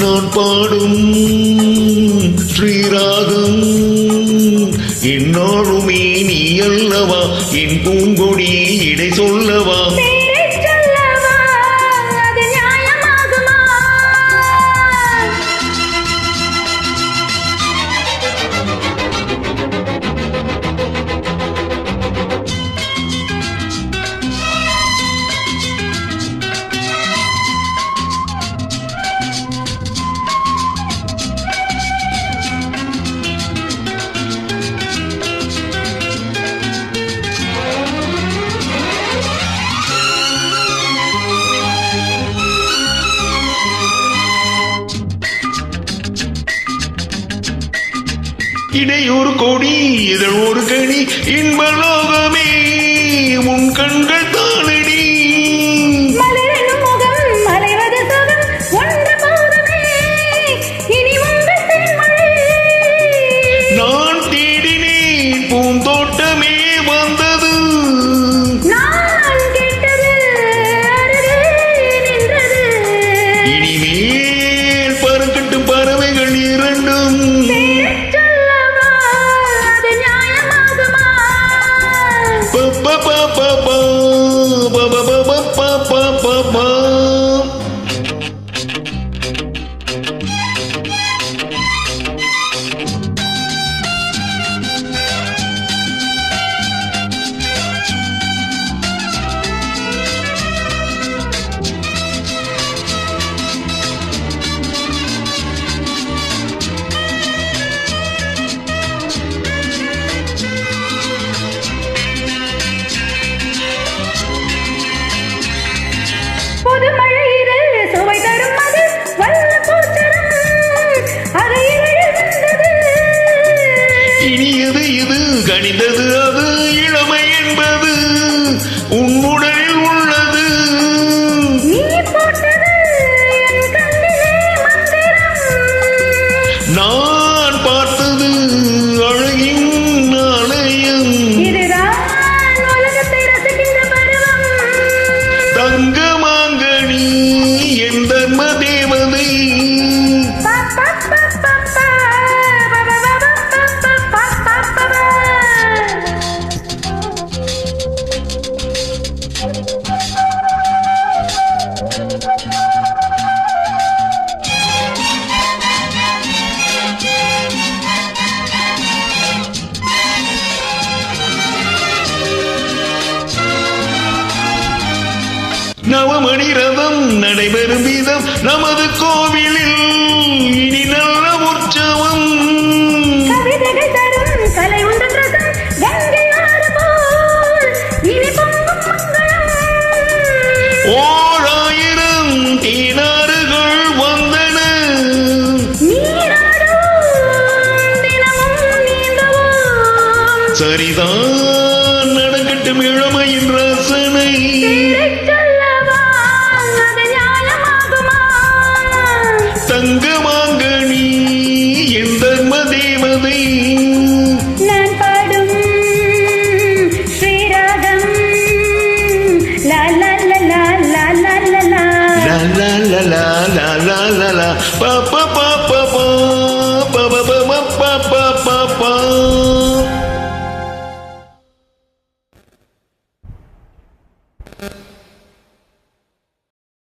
நான் பாடும் ஸ்ரீராகம் என்னாலுமே நீ அல்லவா என் பூங்கொடி இடை சொல்லவா இடையூறு கொடி இதழ் ஒரு கனி இன்பலோகமே உன் கண்கள் தானடி நான் தேடினேன் பூந்தோட்டமே வந்தது இனிமேல் பறக்கட்டும் பறவைகள் இரண்டும் இனியது இது கணிந்தது அது இளமை என்பது உன்னுடலில் உள்ளது நான் பார்த்தது அழகின் நாணயம் தங்கமாங்கனி என் தர்ம தேவதை நவமணி ரதம் நடைபெறும் விதம் நமது கோவிலில் இனி நல்ல உற்சவம் ஓராயிரம் தேனாறுகள் வந்தன சரிதான் நடக்கட்டும் இளமையின் ரசனை தங்கமாங்கனி என் தர்ம தேவதை நான் பாடும் ஸ்ரீராகம் லா லா லா லா லா லா லா லா லா லா லா லா லா லா பா